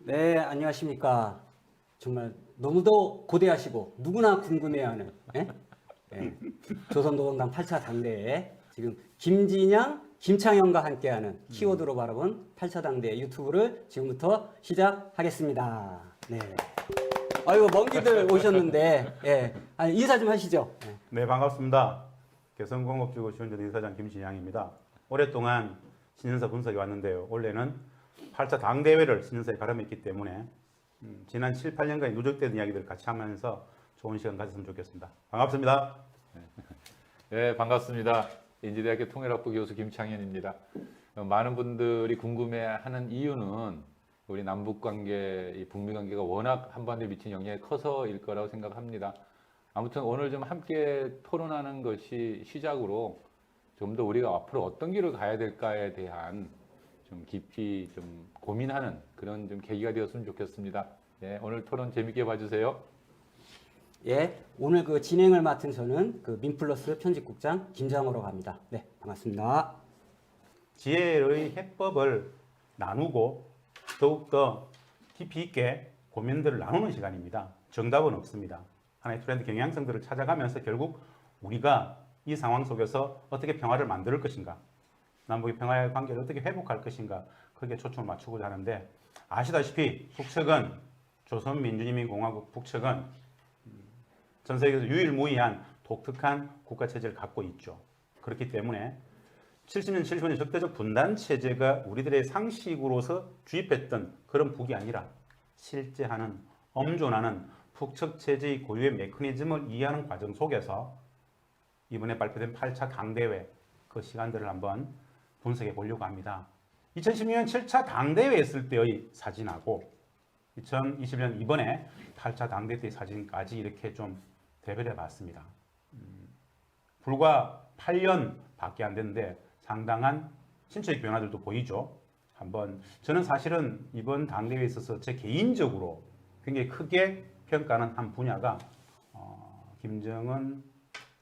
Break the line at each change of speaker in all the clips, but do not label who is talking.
네, 안녕하십니까. 정말 너무도 고대하시고 누구나 궁금해하는 예? 예. 조선노동당 8차 당대에 지금 김진양, 김창현과 함께하는 키워드로 바라본 8차 당대 유튜브를 지금부터 시작하겠습니다. 네. 아이고 먼 길들 오셨는데 예. 아니, 인사 좀 하시죠. 예.
네, 반갑습니다. 개성공업지구 지원전 이사장 김신양입니다. 오랫동안 신년사 분석에 왔는데요. 원래는 8차 당대회를 신년사에 가름했기 때문에 지난 7, 8년간의 누적된 이야기들을 같이 하면서 좋은 시간 가졌으면 좋겠습니다. 반갑습니다.
네, 반갑습니다. 인지대학교 통일학부 교수 김창현입니다. 많은 분들이 궁금해하는 이유는 우리 남북 관계, 이 북미 관계가 워낙 한반도에 미친 영향이 커서일 거라고 생각합니다. 아무튼 오늘 좀 함께 토론하는 것이 시작으로 좀 더 우리가 앞으로 어떤 길을 가야 될까에 대한 좀 깊이 좀 고민하는 그런 좀 계기가 되었으면 좋겠습니다. 네, 오늘 토론 재밌게 봐주세요.
예, 오늘 그 진행을 맡은 저는 그 민플러스 편집국장 김장호로 갑니다. 네, 반갑습니다.
지혜의 해법을 나누고 더욱더 깊이 있게 고민들을 나누는 시간입니다. 정답은 없습니다. 하나의 트렌드 경향성들을 찾아가면서 결국 우리가 이 상황 속에서 어떻게 평화를 만들 것인가, 남북의 평화의 관계를 어떻게 회복할 것인가, 거기에 초점을 맞추고자 하는데, 아시다시피 북측은, 조선민주주의공화국 북측은 전 세계에서 유일무이한 독특한 국가체제를 갖고 있죠. 그렇기 때문에 70년, 70년 적대적 분단 체제가 우리들의 상식으로서 주입했던 그런 북이 아니라 실제 하는, 엄존하는 북측 체제의 고유의 메커니즘을 이해하는 과정 속에서 이번에 발표된 8차 당대회 그 시간들을 한번 분석해 보려고 합니다. 2016년 7차 당대회 했을 때의 사진하고 2020년 이번에 8차 당대회 때의 사진까지 이렇게 좀 대별해 봤습니다. 불과 8년 밖에 안 됐는데 상당한 신체적 변화들도 보이죠. 한번 저는 사실은 이번 당대회에 있어서 제 개인적으로 굉장히 크게 평가하는 한 분야가 김정은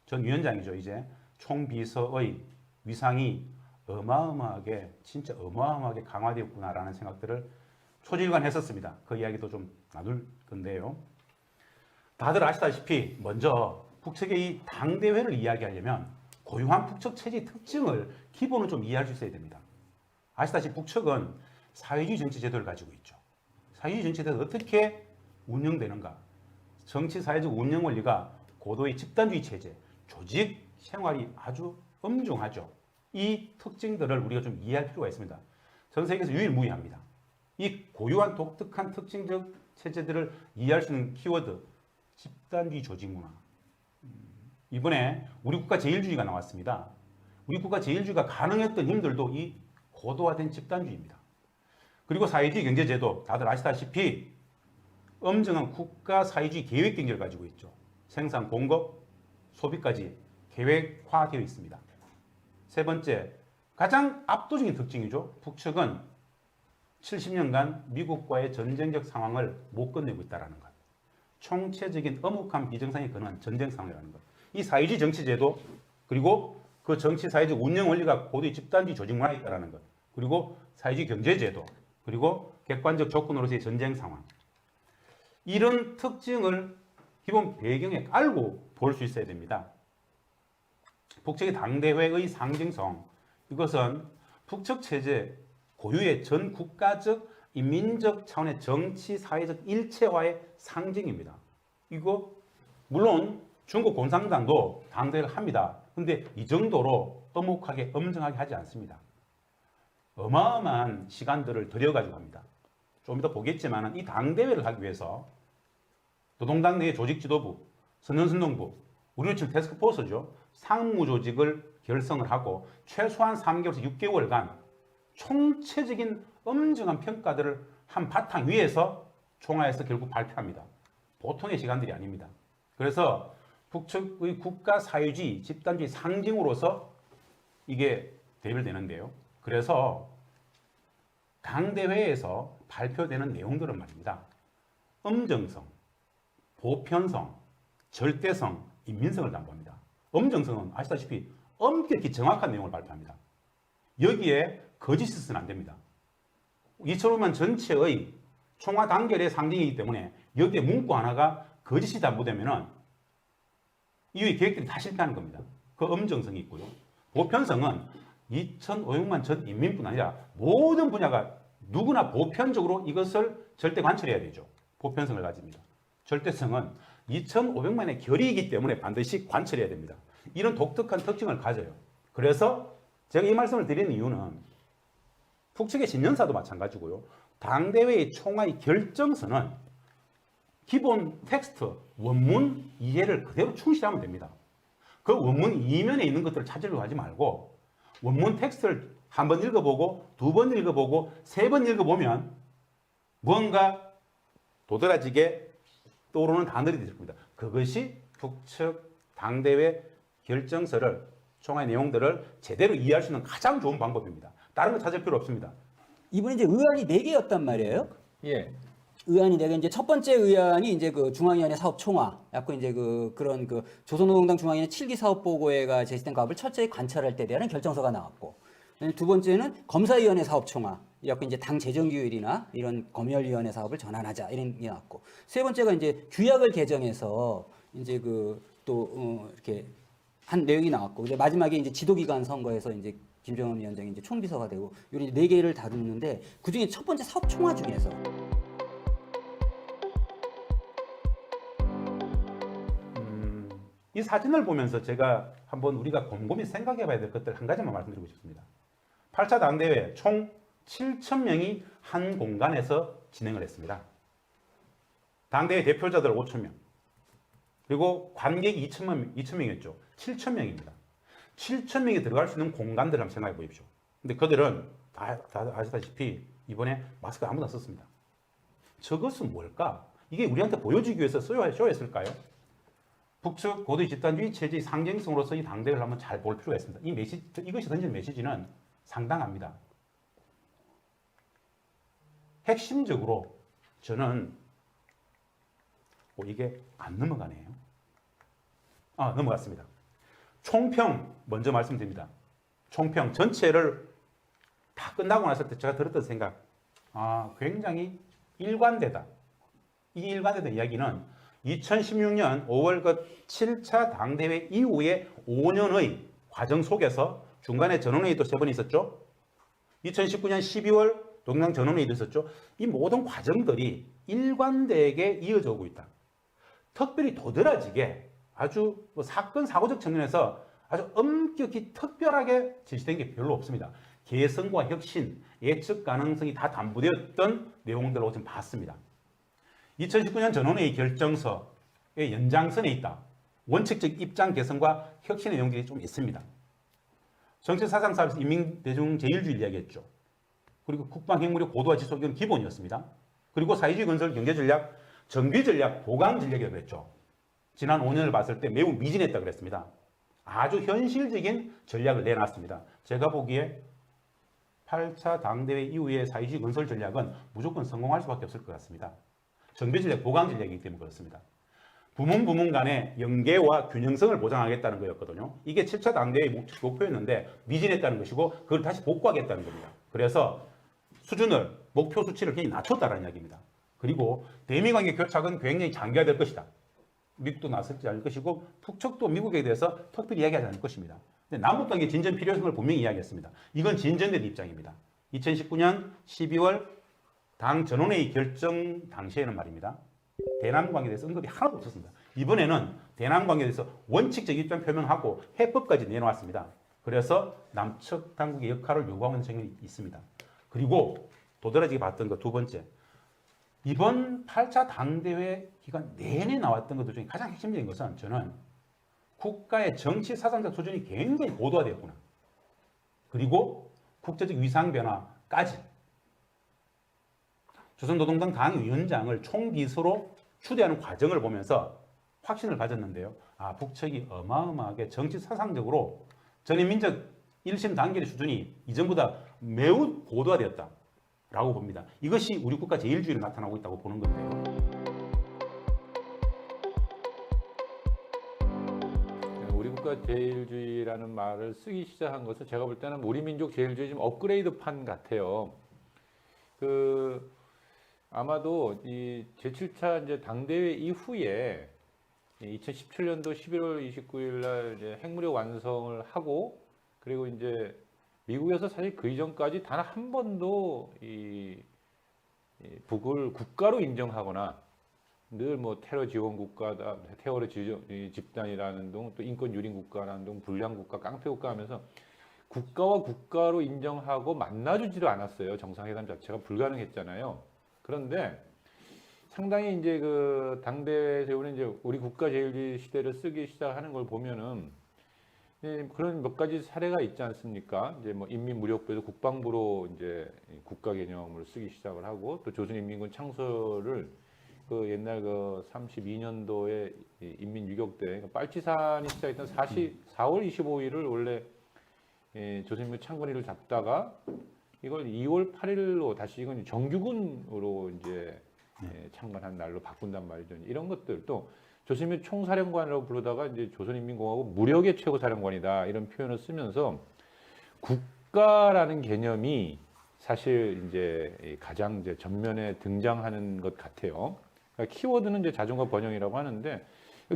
전 위원장이죠. 이제 총비서의 위상이 어마어마하게, 진짜 어마어마하게 강화되었구나라는 생각들을 초지일관 했었습니다. 그 이야기도 좀 나눌 건데요. 다들 아시다시피 먼저 북측의 이 당대회를 이야기하려면 고유한 북측 체제의 특징을 기본으로 좀 이해할 수 있어야 됩니다. 아시다시피 북측은 사회주의 정치 제도를 가지고 있죠. 사회주의 정치 제도가 어떻게 운영되는가? 정치 사회적 운영 원리가 고도의 집단주의 체제, 조직 생활이 아주 엄중하죠. 이 특징들을 우리가 좀 이해할 필요가 있습니다. 전 세계에서 유일무이합니다. 이 고유한 독특한 특징적 체제들을 이해할 수 있는 키워드, 집단주의 조직문화. 이번에 우리 국가 제일주의가 나왔습니다. 우리 국가 제일주의가 가능했던 힘들도 이 고도화된 집단주의입니다. 그리고 사회주의 경제제도, 다들 아시다시피 엄정한 국가 사회주의 계획 경제를 가지고 있죠. 생산, 공급, 소비까지 계획화되어 있습니다. 세 번째, 가장 압도적인 특징이죠. 북측은 70년간 미국과의 전쟁적 상황을 못 끝내고 있다는 것. 총체적인 엄혹한 비정상에 근한 전쟁 상황이라는 것. 이 사회주의 정치제도, 그리고 그 정치 사회적 운영 원리가 고도의 집단주의 조직 문화에 있다는 것. 그리고 사회주의 경제제도, 그리고 객관적 조건으로서의 전쟁 상황. 이런 특징을 기본 배경에 깔고 볼 수 있어야 됩니다. 북측의 당대회의 상징성, 이것은 북측 체제 고유의 전 국가적, 인민적 차원의 정치, 사회적 일체화의 상징입니다. 이거 물론 중국 공산당도 당대회를 합니다. 근데 이 정도로 엄혹하게, 엄정하게 하지 않습니다. 어마어마한 시간들을 들여가지고 합니다. 좀 이따 보겠지만 이 당대회를 하기 위해서 노동당 내 조직지도부, 선전선동부, 우리는 지금 태스크포스죠. 상무조직을 결성을 하고 최소한 3개월에서 6개월간 총체적인 엄정한 평가들을 한 바탕 위에서 총화해서 결국 발표합니다. 보통의 시간들이 아닙니다. 그래서 북측의 국가 사회주의, 집단주의 상징으로서 이게 대별되는데요. 그래서 당대회에서 발표되는 내용들은 말입니다. 엄정성, 보편성, 절대성, 인민성을 담보합니다. 엄정성은 아시다시피 엄격히 정확한 내용을 발표합니다. 여기에 거짓이 있어서는 안 됩니다. 2,500만 전체의 총화 단결의 상징이기 때문에 여기에 문구 하나가 거짓이 담보되면은 이후의 계획들이 다 실패하는 겁니다. 그 엄정성이 있고요. 보편성은 2,500만 전 인민뿐 아니라 모든 분야가 누구나 보편적으로 이것을 절대 관철해야 되죠. 보편성을 가집니다. 절대성은 2,500만의 결의이기 때문에 반드시 관철해야 됩니다. 이런 독특한 특징을 가져요. 그래서 제가 이 말씀을 드리는 이유는 북측의 신년사도 마찬가지고요. 당대회의 총화의 결정서는 기본 텍스트, 원문 이해를 그대로 충실하면 됩니다. 그 원문 이면에 있는 것들을 찾으려고 하지 말고 원문 텍스트를 한 번 읽어보고 두 번 읽어보고 세 번 읽어보면 뭔가 도드라지게 떠오르는 단어들이 될 겁니다. 그것이 북측 당대회 결정서를 총화의 내용들을 제대로 이해할 수 있는 가장 좋은 방법입니다. 다른 거 찾을 필요 없습니다.
이번에 이제 의안이 4개였단 말이에요.
예.
의안이 내가 이제 첫 번째 의안이 이제 그 중앙위원회 사업 총화, 약간 이제 그런 조선노동당 중앙위원회 7기 사업 보고회가 제시된 가업을 철저히 관철할 때 대한 결정서가 나왔고, 두 번째는 검사위원회 사업 총화, 약간 이제 당 재정 규율이나 이런 검열위원회 사업을 전환하자 이런 게 나왔고, 세 번째가 이제 규약을 개정해서 이제 이렇게 한 내용이 나왔고, 이제 마지막에 이제 지도기관 선거에서 이제 김정은 위원장이 이제 총비서가 되고 이런 4개를 다루는데 그 중에 첫 번째 사업 총화 중에서
이 사진을 보면서 제가 한번 우리가 곰곰이 생각해 봐야 될 것들 한 가지만 말씀드리고 싶습니다. 8차 당대회 총 7,000명이 한 공간에서 진행을 했습니다. 당대회 대표자들 5,000명, 그리고 관객이 2,000명이었죠. 7,000명입니다. 7,000명이 들어갈 수 있는 공간들을 한번 생각해 보십시오. 근데 그들은 다 아시다시피 이번에 마스크 아무도 안 썼습니다. 저것은 뭘까? 이게 우리한테 보여주기 위해서 쇼였을까요? 북측 고도의 집단주의 체제의 상징성으로서 이 당대회를 한번 잘 볼 필요가 있습니다. 이것이 던진 메시지는 상당합니다. 핵심적으로 저는 이게 안 넘어가네요. 넘어갔습니다. 총평 먼저 말씀드립니다. 총평 전체를 다 끝나고 났을 때 제가 들었던 생각, 굉장히 일관되다. 이 일관되는 이야기는 2016년 5월 7차 당대회 이후에 5년의 과정 속에서 중간에 전원회의도 3번 있었죠. 2019년 12월 동양 전원회의도 있었죠. 이 모든 과정들이 일관되게 이어져 오고 있다. 특별히 도드라지게 아주 사건 사고적 측면에서 아주 엄격히 특별하게 제시된 게 별로 없습니다. 개성과 혁신, 예측 가능성이 다 담보되었던 내용들로 좀 봤습니다. 2019년 전원회의 결정서의 연장선에 있다. 원칙적 입장 개선과 혁신의 내용들이 좀 있습니다. 정치사상 사업에서 인민대중제일주의를 이야기했죠. 그리고 국방핵무력 고도화 지속, 이건 기본이었습니다. 그리고 사회주의 건설 경제전략, 정비전략, 보강전략이라고 했죠. 지난 5년을 봤을 때 매우 미진했다고 그랬습니다. 아주 현실적인 전략을 내놨습니다. 제가 보기에 8차 당대회 이후의 사회주의 건설 전략은 무조건 성공할 수밖에 없을 것 같습니다. 정비전략, 보강전략이기 때문에 그렇습니다. 부문 간의 연계와 균형성을 보장하겠다는 거였거든요. 이게 7차 당대회의 목표였는데 미진했다는 것이고 그걸 다시 복구하겠다는 겁니다. 그래서 수준을, 목표 수치를 굉장히 낮췄다는 이야기입니다. 그리고 대미관계 교착은 굉장히 장기화될 것이다. 미국도 나설지 않을 것이고 북측도 미국에 대해서 특별히 이야기하지 않을 것입니다. 근데 남북관계 진전 필요성을 분명히 이야기했습니다. 이건 진전된 입장입니다. 2019년 12월 당 전원회의 결정 당시에는 말입니다. 대남 관계에 대해서 언급이 하나도 없었습니다. 이번에는 대남 관계에 대해서 원칙적 입장 표명하고 해법까지 내놓았습니다. 그래서 남측 당국의 역할을 요구하는 측면이 있습니다. 그리고 도드라지게 봤던 것 두 번째, 이번 8차 당대회 기간 내내 나왔던 것 중에 가장 핵심적인 것은 저는 국가의 정치 사상적 수준이 굉장히 고도화되었구나. 그리고 국제적 위상 변화까지 조선노동당 당위원장을 총비서로 추대하는 과정을 보면서 확신을 가졌는데요. 북측이 어마어마하게 정치 사상적으로 전인민족 1심 단결의 수준이 이전보다 매우 고도화되었다라고 봅니다. 이것이 우리 국가 제일주의로 나타나고 있다고 보는 건데요.
우리 국가 제일주의라는 말을 쓰기 시작한 것은 제가 볼 때는 우리 민족 제일주의 좀 업그레이드판 같아요. 아마도 이 제7차 이제 당대회 이후에 2017년도 11월 29일 날 이제 핵무력 완성을 하고 그리고 이제 미국에서 사실 그 이전까지 단 한 번도 이 북을 국가로 인정하거나 늘 뭐 테러 지원 국가다, 테러 집단이라는 둥, 또 인권 유린 국가라는 둥, 불량 국가, 깡패 국가 하면서 국가와 국가로 인정하고 만나주지도 않았어요. 정상회담 자체가 불가능했잖아요. 그런데 상당히 이제 그 당대에서 우리 이제 우리 국가 제일주의 시대를 쓰기 시작하는 걸 보면은 그런 몇 가지 사례가 있지 않습니까? 이제 뭐 인민무력부에서 국방부로 이제 국가 개념을 쓰기 시작을 하고 또 조선인민군 창설을 그 옛날 그 32년도에 인민유격 때 빨치산이 시작했던 4월 25일을 원래 조선인민 창건일을 잡다가 이걸 2월 8일로 다시 이건 정규군으로 이제 창건한 날로 바꾼단 말이죠. 이런 것들 또 조선인민 총사령관이라고 부르다가 이제 조선인민공화국 무력의 최고사령관이다 이런 표현을 쓰면서 국가라는 개념이 사실 이제 가장 이제 전면에 등장하는 것 같아요. 그러니까 키워드는 이제 자존과 번영이라고 하는데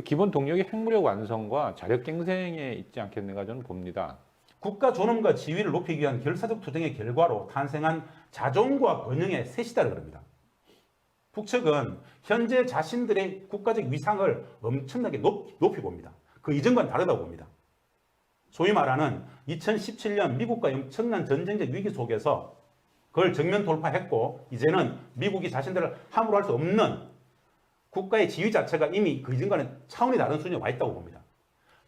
기본 동력이 핵무력 완성과 자력갱생에 있지 않겠는가 저는 봅니다.
국가 존엄과 지위를 높이기 위한 결사적 투쟁의 결과로 탄생한 자존과 번영의 셋이다라고 합니다. 북측은 현재 자신들의 국가적 위상을 엄청나게 높이 봅니다. 그 이전과는 다르다고 봅니다. 소위 말하는 2017년 미국과의 엄청난 전쟁적 위기 속에서 그걸 정면 돌파했고 이제는 미국이 자신들을 함부로 할 수 없는 국가의 지위 자체가 이미 그 이전과는 차원이 다른 수준에 와 있다고 봅니다.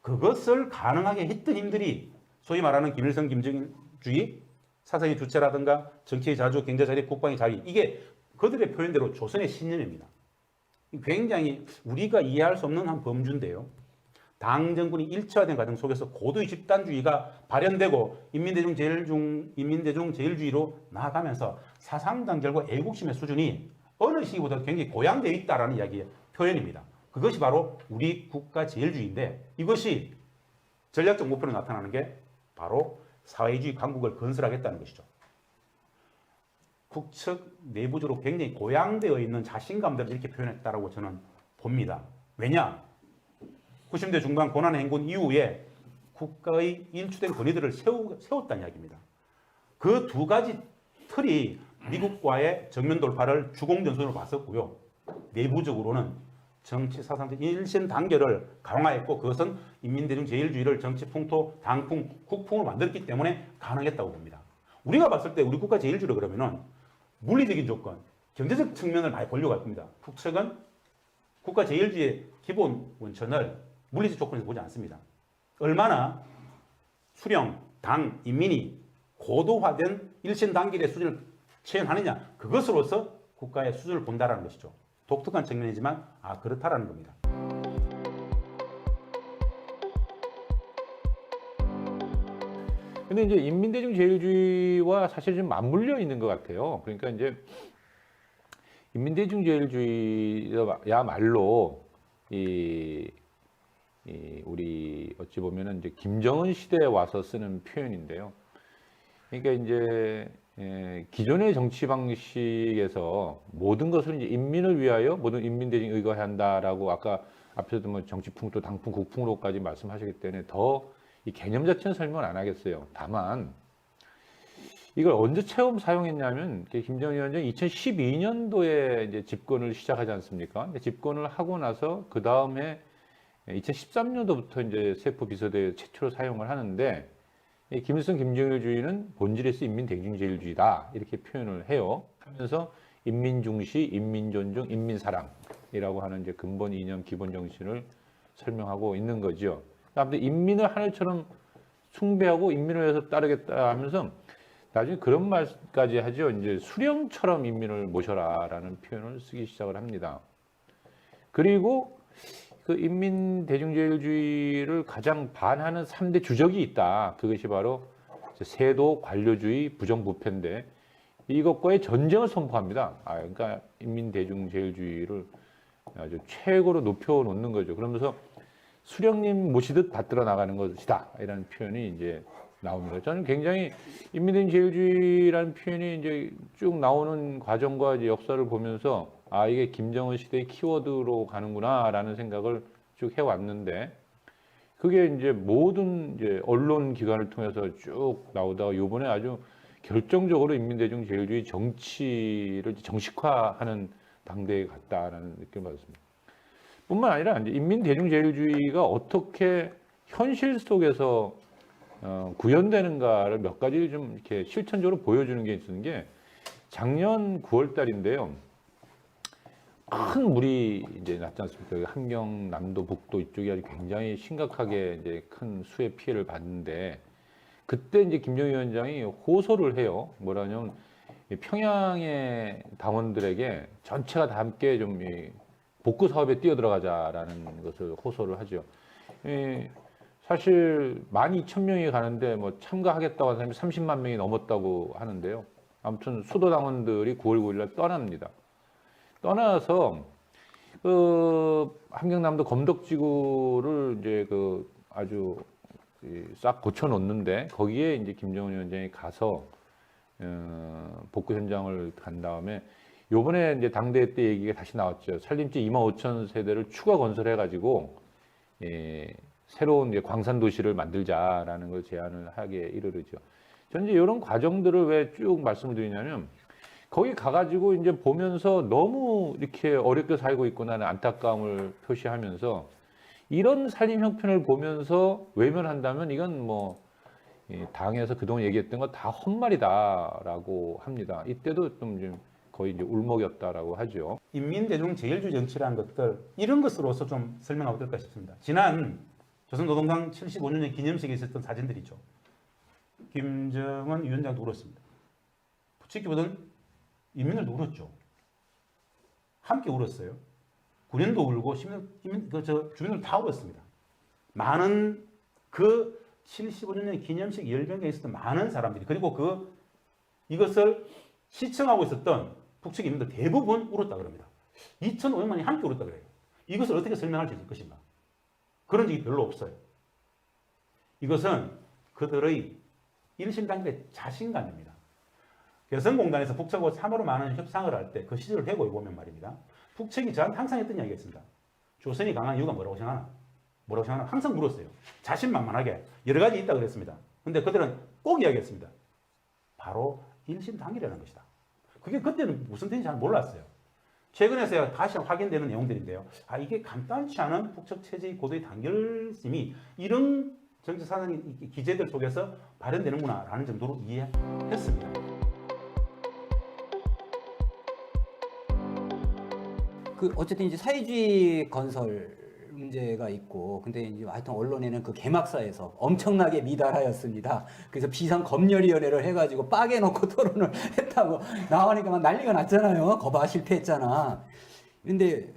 그것을 가능하게 했던 힘들이 소위 말하는 김일성, 김정일주의, 사상의 주체라든가 정치의 자주, 경제 자립, 국방의 자위 이게 그들의 표현대로 조선의 신념입니다. 굉장히 우리가 이해할 수 없는 한 범주인데요. 당 정권이 일체화된 과정 속에서 고도의 집단주의가 발현되고 인민대중 제일주의로 나아가면서 사상당 결과 애국심의 수준이 어느 시기보다 굉장히 고양되어 있다라는 이야기의 표현입니다. 그것이 바로 우리 국가 제일주의인데 이것이 전략적 목표로 나타나는 게 바로 사회주의 강국을 건설하겠다는 것이죠. 북측 내부적으로 굉장히 고양되어 있는 자신감들을 이렇게 표현했다라고 저는 봅니다. 왜냐? 90대 중반 고난의 행군 이후에 국가의 일추된 권위들을 세웠다는 이야기입니다. 그 두 가지 틀이 미국과의 정면 돌파를 주공전선으로 봤었고요. 내부적으로는 정치 사상적 일신 단계를 강화했고 그것은 인민대중 제일주의를 정치 풍토, 당풍, 국풍으로 만들었기 때문에 가능했다고 봅니다. 우리가 봤을 때 우리 국가 제일주의를 그러면은 물리적인 조건, 경제적 측면을 많이 보려고 할 겁니다. 북측은 국가 제일주의의 기본 원천을 물리적 조건에서 보지 않습니다. 얼마나 수령, 당, 인민이 고도화된 일신 단계의 수준을 체현하느냐 그것으로서 국가의 수준을 본다라는 것이죠. 독특한 측면이지만 그렇다라는 겁니다.
근데 이제 인민대중 제일주의와 사실 좀 맞물려 있는 것 같아요. 그러니까 이제 인민대중 제일주의야말로 우리 어찌 보면은 이제 김정은 시대에 와서 쓰는 표현인데요. 그러니까 이제 기존의 정치 방식에서 모든 것을 이제 인민을 위하여 모든 인민대중이 의거한다라고 아까 앞에서도 뭐 정치풍토, 당풍, 국풍으로까지 말씀하셨기 때문에 더 이 개념 자체는 설명을 안 하겠어요. 다만 이걸 언제 처음 사용했냐면 김정은 위원장이 2012년도에 이제 집권을 시작하지 않습니까? 집권을 하고 나서 그 다음에 2013년도부터 이제 세포 비서대 최초로 사용을 하는데 김일성, 김정일주의는 본질에서 인민대중제일주의다 이렇게 표현을 해요. 하면서 인민중시, 인민존중, 인민사랑이라고 하는 이제 근본 이념, 기본 정신을 설명하고 있는 거죠. 아무튼 인민을 하늘처럼 숭배하고 인민을 위해서 따르겠다 하면서 나중에 그런 말까지 하죠. 이제 수령처럼 인민을 모셔라라는 표현을 쓰기 시작을 합니다. 그리고 그 인민대중제일주의를 가장 반하는 3대 주적이 있다. 그것이 바로 세도, 관료주의, 부정부패인데 이것과의 전쟁을 선포합니다. 그러니까 인민대중제일주의를 아주 최고로 높여놓는 거죠. 그러면서 수령님 모시듯 받들어 나가는 것이다. 이라는 표현이 이제 나옵니다. 저는 굉장히 인민대중제일주의라는 표현이 이제 쭉 나오는 과정과 이제 역사를 보면서 아 이게 김정은 시대의 키워드로 가는구나라는 생각을 쭉 해왔는데 그게 이제 모든 이제 언론 기관을 통해서 쭉 나오다가 요번에 아주 결정적으로 인민대중제일주의 정치를 정식화하는 당대에 갔다라는 느낌을 받았습니다. 뿐만 아니라 이제 인민대중제일주의가 어떻게 현실 속에서 구현되는가를 몇 가지 좀 이렇게 실천적으로 보여주는 게 있는 게 작년 9월 달인데요. 큰 물이 이제 났지 않습니까? 함경, 남도, 북도 이쪽이 아주 굉장히 심각하게 이제 큰 수해 피해를 봤는데 그때 이제 김정일 위원장이 호소를 해요. 뭐라냐면 평양의 당원들에게 전체가 다 함께 좀 복구 사업에 뛰어들어가자라는 것을 호소를 하죠. 사실 12,000명이 가는데 뭐 참가하겠다고 하는 사람이 30만 명이 넘었다고 하는데요. 아무튼 수도 당원들이 9월 9일 날 떠납니다. 떠나서 함경남도 검덕지구를 이제 아주 싹 고쳐 놓는데 거기에 이제 김정은 위원장이 가서 복구 현장을 간 다음에 요번에 이제 당대회 때 얘기가 다시 나왔죠. 산림지 25,000세대를 추가 건설해 가지고 새로운 이제 광산 도시를 만들자라는 걸 제안을 하게 이르르죠. 저는 이제 이런 과정들을 왜 쭉 말씀을 드리냐면 거기 가가지고 이제 보면서 너무 이렇게 어렵게 살고 있구나는 안타까움을 표시하면서 이런 살림 형편을 보면서 외면한다면 이건 뭐 당에서 그동안 얘기했던 거 다 헛말이다라고 합니다. 이때도 좀 거의 이제 울먹였다라고 하죠.
인민대중제일주의 정치라는 것들 이런 것으로서 좀 설명하면 어떨까 싶습니다. 지난 조선노동당 75주년 기념식에 있었던 사진들이죠. 김정은 위원장도 울었습니다. 부치기보다는 인민들도 울었죠. 함께 울었어요. 군인도 울고 주민들 다 울었습니다. 많은 그 75주년 기념식 열병에 있었던 많은 사람들이 그리고 이것을 시청하고 있었던 북측 인민들 대부분 울었다 그럽니다. 2,500만이 함께 울었다 그래요. 이것을 어떻게 설명할 수 있을 것인가? 그런 적이 별로 없어요. 이것은 그들의 일심단결의 자신감입니다. 개성공단에서 북측하고 참으로 많은 협상을 할 때 그 시절을 회고해 보면 말입니다. 북측이 저한테 항상 했던 이야기가 있습니다. 조선이 강한 이유가 뭐라고 생각하나? 뭐라고 생각하나? 항상 물었어요. 자신만만하게 여러 가지 있다 그랬습니다. 근데 그들은 꼭 이야기했습니다. 바로 일심단결이라는 것이다. 그게 그때는 무슨 뜻인지 잘 몰랐어요. 최근에서야 다시 확인되는 내용들인데요. 이게 간단치 않은 북측 체제의 고도의 단결심이 이런 정치사상 기제들 속에서 발현되는구나라는 정도로 이해했습니다.
어쨌든 이제 사회주의 건설 문제가 있고, 근데 이제 하여튼 언론에는 그 개막사에서 엄청나게 미달하였습니다. 그래서 비상검열위원회를 해가지고 빠개놓고 토론을 했다고 나오니까 막 난리가 났잖아요. 거봐 실패했잖아. 근데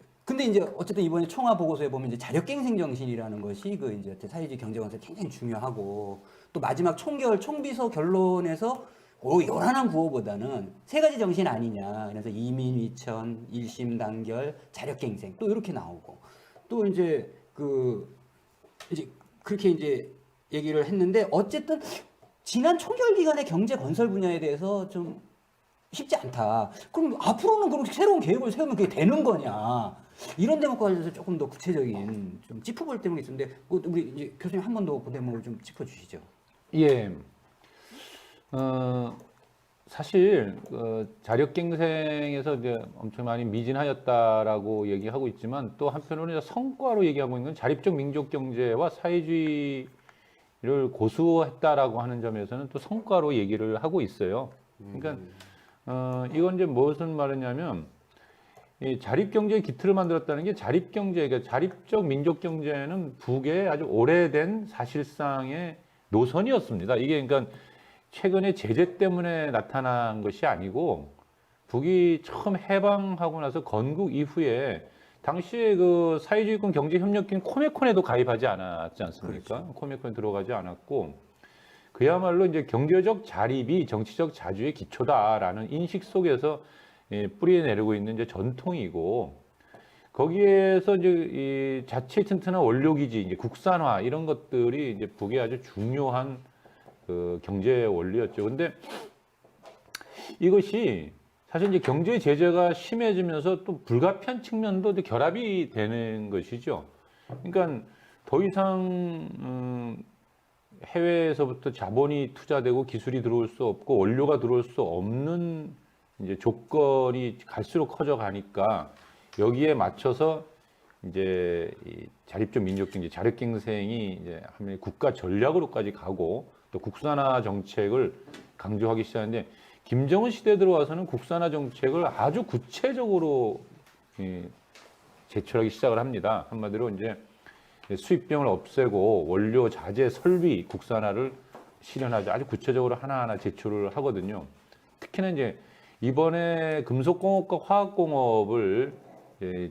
이제 어쨌든 이번에 총화 보고서에 보면 이제 자력갱생 정신이라는 것이 이제 사회주의 경제건설 굉장히 중요하고, 또 마지막 총비서 결론에서 요란한 구호보다는 세 가지 정신 아니냐. 그래서 이민위천, 일심단결, 자력갱생 또 이렇게 나오고, 또 이제 이제 그렇게 이제 얘기를 했는데, 어쨌든 지난 총결 기간의 경제 건설 분야에 대해서 좀 쉽지 않다. 그럼 앞으로는 그럼 새로운 계획을 세우면 그게 되는 거냐? 이런 대목과 관련해서 조금 더 구체적인 좀 짚어볼 대목이 있는데, 우리 이제 교수님 한 번 더 그 대목을 좀 짚어주시죠.
예. 사실 자력갱생에서 이제 엄청 많이 미진하였다라고 얘기하고 있지만 또 한편으로는 성과로 얘기하고 있는 자립적 민족 경제와 사회주의를 고수했다라고 하는 점에서는 또 성과로 얘기를 하고 있어요. 그러니까 이건 이제 무슨 말이냐면 이 자립경제의 기틀을 만들었다는 게 자립경제, 그러니까 자립적 민족 경제는 북의 아주 오래된 사실상의 노선이었습니다. 이게 그러니까 최근에 제재 때문에 나타난 것이 아니고 북이 처음 해방하고 나서 건국 이후에 당시에 그 사회주의권 경제협력기인 코메콘에도 가입하지 않았지 않습니까? 그렇죠. 코메콘에 들어가지 않았고 그야말로 이제 경제적 자립이 정치적 자주의 기초다라는 인식 속에서 뿌리내리고 있는 이제 전통이고 거기에서 이제 이 자체 튼튼한 원료기지, 이제 국산화 이런 것들이 이제 북의 아주 중요한 그 경제 원리였죠. 근데 이것이 사실 이제 경제 제재가 심해지면서 또 불가피한 측면도 이제 결합이 되는 것이죠. 그러니까 더 이상 해외에서부터 자본이 투자되고 기술이 들어올 수 없고 원료가 들어올 수 없는 이제 조건이 갈수록 커져 가니까 여기에 맞춰서 이제 이 자립적 민족경제, 자력갱생이 이제 하면 국가 전략으로까지 가고 또 국산화 정책을 강조하기 시작하는데 김정은 시대 들어와서는 국산화 정책을 아주 구체적으로 제출하기 시작을 합니다. 한마디로 이제 수입병을 없애고 원료, 자재, 설비 국산화를 실현하자 아주 구체적으로 하나하나 제출을 하거든요. 특히나 이제 이번에 금속공업과 화학공업을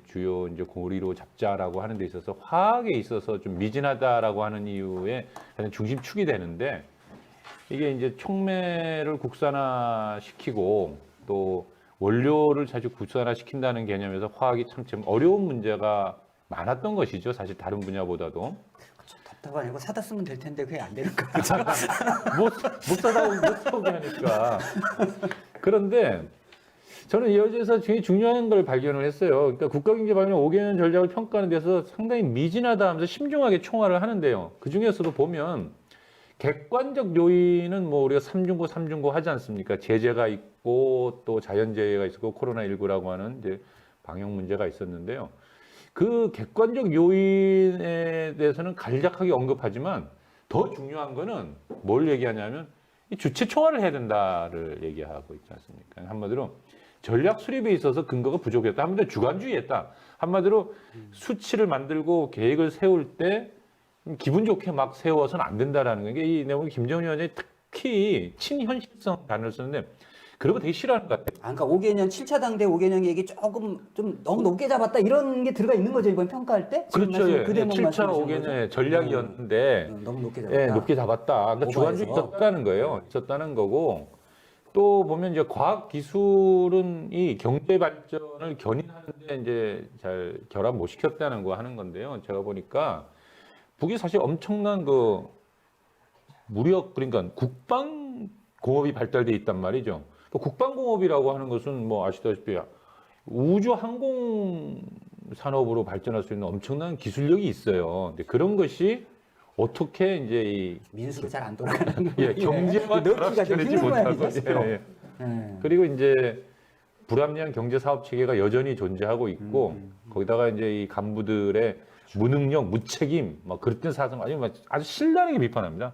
주요 이제 고리로 잡자라고 하는 데 있어서 화학에 있어서 좀 미진하다라고 하는 이유에 가장 중심축이 되는데 이게 이제 촉매를 국산화시키고 또 원료를 자주 국산화시킨다는 개념에서 화학이 참 어려운 문제가 많았던 것이죠. 사실 다른 분야보다도.
답답하네. 이거 사다 쓰면 될 텐데 그게 안 되는 거야.
못 사다 못 사오게 하니까. 그런데 저는 이 여지에서 굉장히 중요한 걸 발견을 했어요. 그러니까 국가경제발전 5개년 전략을 평가하는 데서 상당히 미진하다 하면서 심중하게 총괄을 하는데요. 그 중에서도 보면 객관적 요인은 뭐 우리가 삼중고 하지 않습니까? 제재가 있고 또 자연재해가 있었고 코로나19라고 하는 이제 방역 문제가 있었는데요. 그 객관적 요인에 대해서는 간략하게 언급하지만 더 중요한 거는 뭘 얘기하냐면 이 주체 총괄을 해야 된다를 얘기하고 있지 않습니까? 한마디로 전략 수립에 있어서 근거가 부족했다. 한마디로 주관주의했다. 한마디로 수치를 만들고 계획을 세울 때 기분 좋게 막 세워서는 안 된다라는 거예요. 이 내용이 김정은 위원장이 특히 친현실성 단어를 쓰는데 그런 거 되게 싫어하는 것 같아요.
그러니까 5개년 7차 당대 5개년 얘기 조금 좀 너무 높게 잡았다 이런 게 들어가 있는 거죠 이번 평가할 때?
그렇죠. 예.
그 대목
7차
말씀하시는
5개년의 전략이었는데
너무 높게 잡았다.
예, 높게 잡았다. 그러니까 주관주의 있었다는 거예요. 있었다는 거고 또 보면 이제 과학 기술은 이 경제 발전을 견인하는데 이제 잘 결합 못 시켰다는 거 하는 건데요. 제가 보니까 북이 사실 엄청난 그 무력 그러니까 국방 공업이 발달돼 있단 말이죠. 국방 공업이라고 하는 것은 뭐 아시다시피 우주 항공 산업으로 발전할 수 있는 엄청난 기술력이 있어요. 근데 그런 것이 어떻게 이제 이
민수로 잘 안 돌아가는
예, 경제와 결합시켜내지 못하고 그리고 이제 불합리한 경제 사업 체계가 여전히 존재하고 있고 거기다가 이제 이 간부들의 무능력, 무책임, 막 그랬던 사상 아주 신랄하게 비판합니다.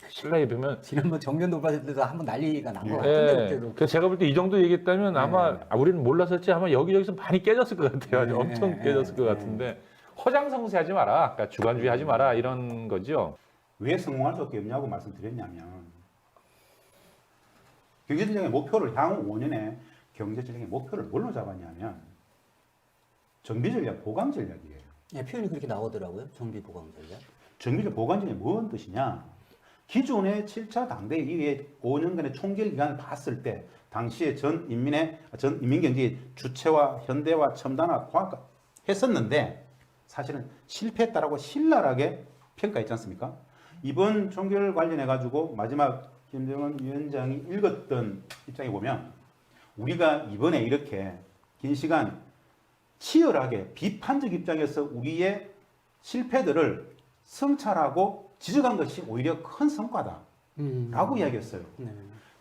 신랄하게 보면
지난번 정면 돌파할 때도 한번 난리가 난 것
예,
같은데 그때도.
그래서 제가 볼 때 이 정도 얘기했다면 아마 우리는 몰랐을지 아마 여기저기서 많이 깨졌을 것 같아요. 아주 엄청 깨졌을 것 같은데 허장성세하지 마라, 그러니까 주관주의하지 마라 이런 거죠.
왜 성공할 수밖에 없냐고 말씀드렸냐면 경제전략의 목표를 향후 5년의 경제전략의 목표를 뭘로 잡았냐면 정비전략, 보강전략이에요.
예, 표현이 그렇게 나오더라고요. 정비 보강 전략.
정비적 보강전략이 뭔 뜻이냐? 기존의 7차 당대 이후에 5년간의 총결 기간을 봤을 때 당시에 전 인민경제의 주체와 현대화, 첨단화, 과학화 했었는데 사실은 실패했다라고 신랄하게 평가했지 않습니까? 이번 총결 관련해 가지고 마지막 김정은 위원장이 읽었던 입장에 보면 우리가 이번에 이렇게 긴 시간 치열하게 비판적 입장에서 우리의 실패들을 성찰하고 지적한 것이 오히려 큰 성과다라고 이야기했어요.
네.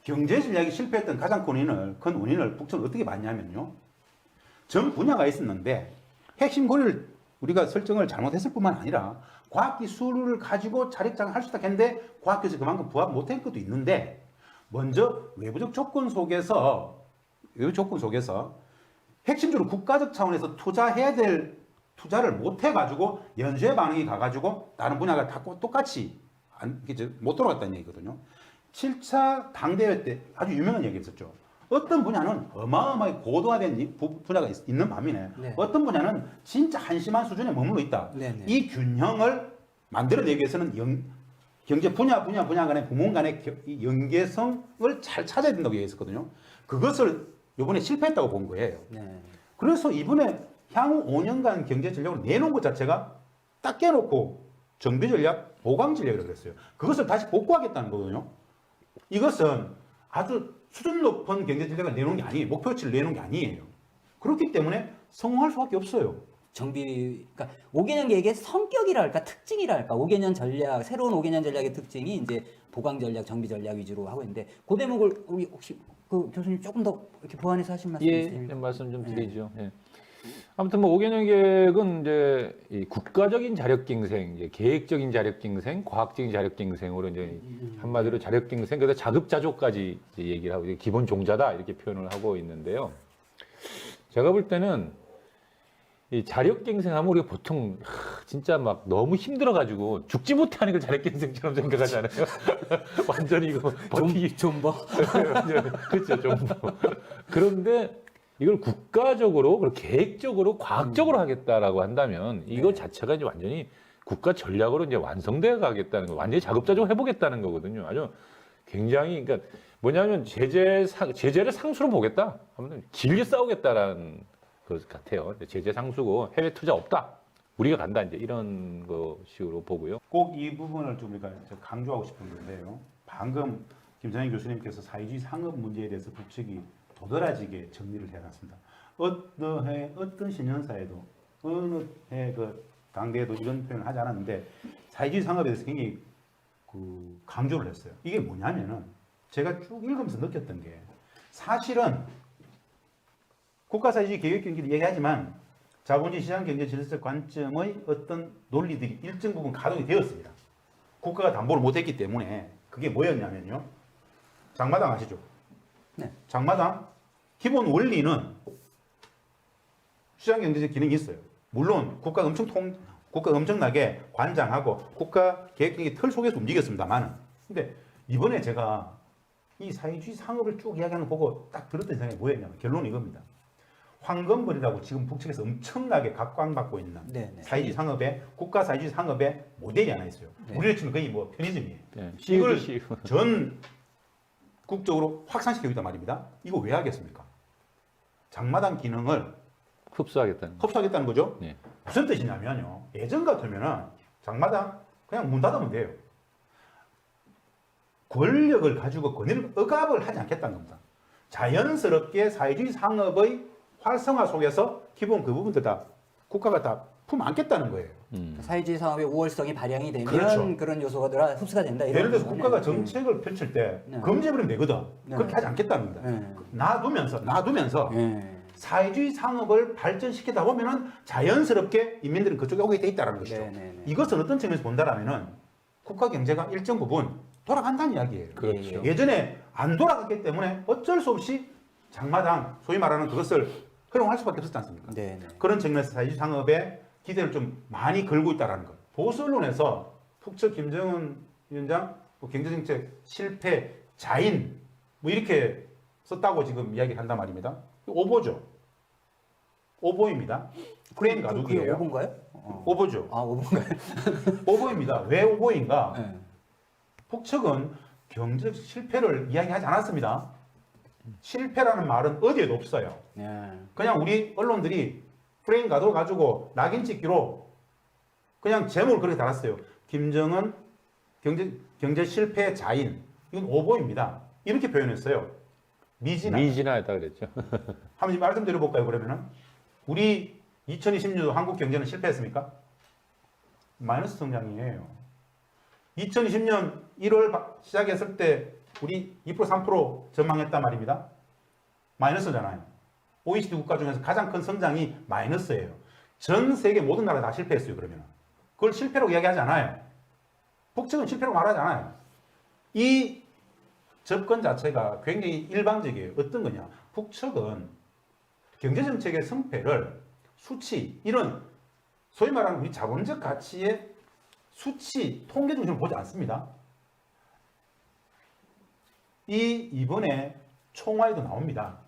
경제 전략이 실패했던 가장 큰 원인을 북측은 어떻게 봤냐면요. 전 분야가 있었는데 핵심 고리를 우리가 설정을 잘못했을 뿐만 아니라 과학기술을 가지고 자력장을 할 수 있다 했는데 과학기술이 그만큼 부합 못한 것도 있는데 먼저 외부적 조건 속에서 핵심적으로 국가적 차원에서 투자해야 될 투자를 못 해가지고 연쇄 반응이 가가지고 다른 분야가 다 똑같이 못 돌아갔다는 얘기거든요. 7차 당대회 때 아주 유명한 얘기 있었죠. 어떤 분야는 어마어마하게 고도화된 분야가 있는 반면에
네.
어떤 분야는 진짜 한심한 수준에 머물러 있다.
네네.
이 균형을 만들어내기 위해서는 경제 분야 간의 부문 간의 이 연계성을 잘 찾아야 된다고 얘기했었거든요. 그것을 이번에 실패했다고 본 거예요.
네.
그래서 이번에 향후 5년간 경제 전략을 내놓은 것 자체가 딱 깨놓고 정비 전략, 보강 전략이라고 그랬어요. 그것을 다시 복구하겠다는 거거든요. 이것은 아주 수준 높은 경제 전략을 내놓은 게 아니에요. 목표치를 내놓은 게 아니에요. 그렇기 때문에 성공할 수밖에 없어요.
그러니까 5개년 계획의 성격이랄까 특징이랄까 5개년 전략 새로운 5개년 전략의 특징이 이제 보강 전략, 정비 전략 위주로 하고 있는데 그 대목을 우리 혹시 그 교수님 조금 더 이렇게 보완해서 하신 말씀 있으세요?
예, 말씀 좀 드리죠. 예. 아무튼 뭐 5개년 계획은 이제 이 국가적인 자력갱생, 이제 계획적인 자력갱생, 과학적인 자력갱생으로 이제 한마디로 자력갱생, 그다음 자급자족까지 이제 얘기를 하고 이제 기본 종자다 이렇게 표현을 하고 있는데요. 제가 볼 때는 이 자력갱생하면 우리가 보통 진짜 막 너무 힘들어가지고 죽지 못하는 걸 자력갱생처럼 생각하잖아요. 완전히 이거 버티기
좀버
그렇죠, 좀. 그런데 이걸 국가적으로 그리고 계획적으로 과학적으로 하겠다라고 한다면 이거 자체가 이제 완전히 국가 전략으로 이제 완성돼 가겠다는 거, 완전히 자급자족 해보겠다는 거거든요. 아주 굉장히 그러니까 뭐냐면 제재를 상수로 보겠다. 하면 길게 싸우겠다라는 것 같아요. 제재 상수고 해외 투자 없다. 우리가 간다 이제 이런 것식으로 보고요.
꼭 이 부분을 좀 우리가 강조하고 싶은 건데요. 방금 김상현 교수님께서 사회주의 상업 문제에 대해서 북측이 도드라지게 정리를 해놨습니다. 어느 해 어떤 신년사에도 어느 해 그 당대에도 이런 표현을 하지 않았는데 사회주의 상업에 대해서 굉장히 그 강조를 했어요. 이게 뭐냐면은 제가 쭉 읽으면서 느꼈던 게 사실은 국가사회주의 계획경기를 얘기하지만 자본주의 시장경제 질서 관점의 어떤 논리들이 일정 부분 가동이 되었습니다. 국가가 담보를 못했기 때문에 그게 뭐였냐면요. 장마당 아시죠?
네.
장마당 기본 원리는 시장경제적 기능이 있어요. 물론 국가가 엄청나게 관장하고 국가 계획경기 틀 속에서 움직였습니다만은 근데 이번에 제가 이 사회주의 상업을 쭉 이야기하는 거 보고 딱 들었던 생각이 뭐였냐면 결론은 이겁니다. 황금벌이라고 지금 북측에서 엄청나게 각광받고 있는
네네.
사회주의 상업의 국가 사회주의 상업의 모델이 하나 있어요.
네.
우리를 치면 거의 뭐 편의점이에요.
네.
이걸
CU.
전 국적으로 확산시키고 있단 말입니다. 이거 왜 하겠습니까? 장마당 기능을
흡수하겠다는.
흡수하겠다는 거죠.
네.
무슨 뜻이냐면요. 예전 같으면은 장마당 그냥 문 닫으면 돼요. 권력을 가지고 권위를 억압을 하지 않겠다는 겁니다. 자연스럽게 사회주의 상업의 활성화 속에서 기본 그 부분들 다 국가가 다 품안겠다는 거예요.
사회주의 사업의 우월성이 발양이 되면
그렇죠.
그런 요소가 흡수가 된다. 이런
예를 들어서
거죠.
국가가
네.
정책을 펼칠 때
네.
금지해버리면 되거든.
네.
그렇게 하지 않겠다는 겁니다.
네.
놔두면서
네.
사회주의 상업을 발전시키다 보면은 자연스럽게 인민들은 그쪽에 오게 돼 있다는 것이죠.
네, 네, 네.
이것은 어떤 측면에서 본다라면은 국가 경제가 일정 부분 돌아간다는 이야기예요.
그렇죠.
예전에 안 돌아갔기 때문에 어쩔 수 없이 장마당 소위 말하는 그것을 활용할 수밖에 없었지 않습니까?
네, 네.
그런 측면에서 사회주의 상업에 기대를 좀 많이 걸고 있다는 것. 보수 언론에서 북측 김정은 위원장 뭐 경제정책 실패 자인 뭐 이렇게 썼다고 지금 이야기한단 말입니다. 오보죠. 오보입니다. 프레임
그게
가두기예요.
5분가요?
오보죠.
아, 5분가요?
오보입니다. 왜 오보인가?
네.
북측은 경제적 실패를 이야기하지 않았습니다. 실패라는 말은 어디에도 없어요.
네.
그냥 우리 언론들이 프레임 가지고 낙인 찍기로 그냥 제목을 그렇게 달았어요. 김정은 경제 실패 자인. 이건 오보입니다. 이렇게 표현했어요.
미진하다 그랬죠.
한번 말씀드려볼까요, 그러면은? 우리 2020년도 한국 경제는 실패했습니까? 마이너스 성장이에요. 2020년 1월 시작했을 때 우리 2% 3% 전망했단 말입니다. 마이너스잖아요. OECD 국가 중에서 가장 큰 성장이 마이너스예요. 전 세계 모든 나라 다 실패했어요, 그러면. 그걸 실패라고 이야기하지 않아요. 북측은 실패라고 말하지 않아요. 이 접근 자체가 굉장히 일방적이에요. 어떤 거냐. 북측은 경제정책의 성패를 수치, 이런 소위 말하는 우리 자본적 가치의 수치, 통계 중심으로 보지 않습니다. 이번에 총화에도 나옵니다.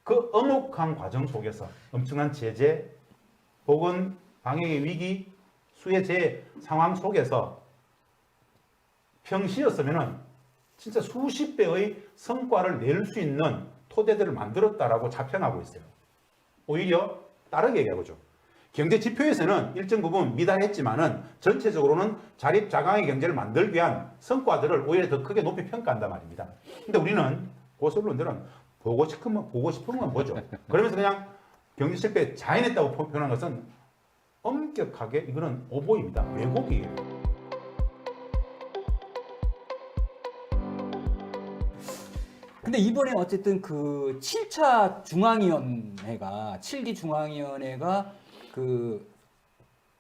그 엄혹한 과정 속에서 엄청난 제재, 보건 방역의 위기, 수혜 재해 상황 속에서 평시였으면은 진짜 수십 배의 성과를 낼 수 있는 토대들을 만들었다라고 자평하고 있어요. 오히려 다르게 얘기해보죠. 경제 지표에서는 일정 부분 미달했지만은 전체적으로는 자립자강의 경제를 만들기 위한 성과들을 오히려 더 크게 높이 평가한단 말입니다. 근데 우리는 고설론들은 보고 싶은 건 보죠. 그러면서 그냥 경제 실패에 자인했다고 표현한 것은 엄격하게 이거는 오보입니다. 왜곡이에요.
근데 이번에 어쨌든 그 7차 중앙위원회가 7기 중앙위원회가 그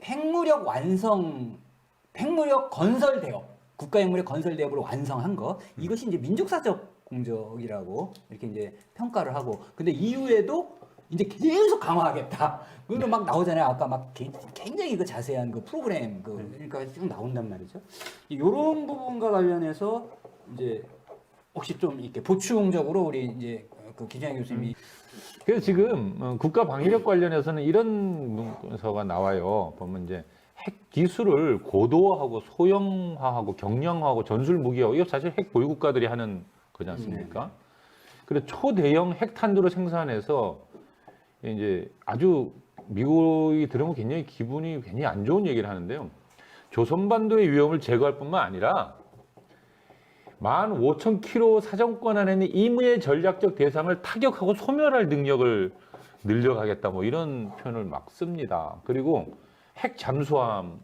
핵무력 건설 대업, 국가 핵무력 건설 대업을 완성한 거 이것이 이제 민족사적 공적이라고 이렇게 이제 평가를 하고, 근데 이후에도 이제 계속 강화하겠다. 그거 막 나오잖아요. 아까 막 굉장히 그 자세한 그 프로그램 그러니까 쭉 나온단 말이죠. 이런 부분과 관련해서 이제 혹시 좀 이렇게 보충적으로 우리 이제 그 김창현 교수님이
그래서 지금 국가 방위력 관련해서는 이런 문서가 나와요. 보면 이제 핵 기술을 고도화하고 소형화하고 경량화하고 전술 무기화하고 이거 사실 핵 보유 국가들이 하는 거지 않습니까? 그래서 초대형 핵탄두를 생산해서 이제 아주 미국이 들으면 굉장히 기분이 굉장히 안 좋은 얘기를 하는데요. 조선반도의 위험을 제거할 뿐만 아니라 15,000km 사정권 안에 있는 임의의 전략적 대상을 타격하고 소멸할 능력을 늘려가겠다 뭐 이런 표현을 막 씁니다. 그리고 핵 잠수함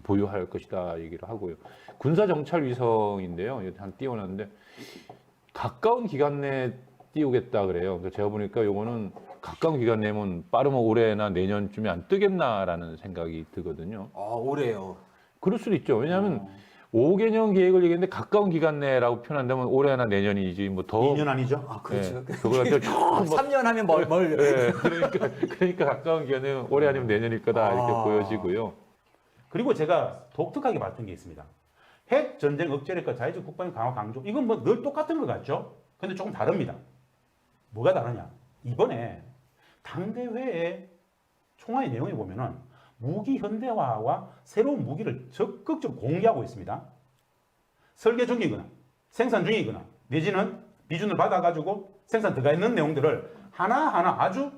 보유할 것이다 얘기를 하고요. 군사 정찰 위성인데요. 여기 한 띄워놨는데 가까운 기간 내에 띄우겠다 그래요. 그래서 제가 보니까 요거는 가까운 기간 내면 빠르면 올해나 내년쯤에 안 뜨겠나라는 생각이 들거든요.
올해요.
그럴 수도 있죠. 왜냐하면 5개년 계획을 얘기했는데 가까운 기간 내라고 표현한다면 올해나 내년이지 뭐 더
2년 아니죠?
아 그렇죠.
그걸 갖다
3년 하면 뭘
네, 그러니까 가까운 기간은 올해 아니면 내년일 거다 이렇게 보여지고요.
그리고 제가 독특하게 봤던 게 있습니다. 핵 전쟁 억제력과 자유적 국방의 강화 강조. 이건 뭐 늘 똑같은 것 같죠? 근데 조금 다릅니다. 뭐가 다르냐? 이번에 당대회의 총화의 내용에 보면은 무기 현대화와 새로운 무기를 적극적으로 공개하고 있습니다. 설계 중이거나 생산 중이거나 내지는 비준을 받아가지고 생산 들어가 있는 내용들을 하나하나 아주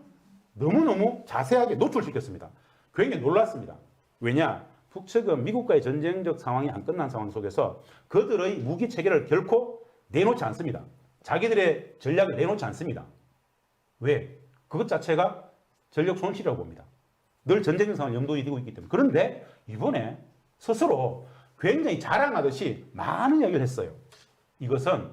너무너무 자세하게 노출시켰습니다. 굉장히 놀랐습니다. 왜냐? 북측은 미국과의 전쟁적 상황이 안 끝난 상황 속에서 그들의 무기 체계를 결코 내놓지 않습니다. 자기들의 전략을 내놓지 않습니다. 왜? 그것 자체가 전력 손실이라고 봅니다. 늘 전쟁적 상황을 염두에 두고 있기 때문에. 그런데 이번에 스스로 굉장히 자랑하듯이 많은 이야기를 했어요. 이것은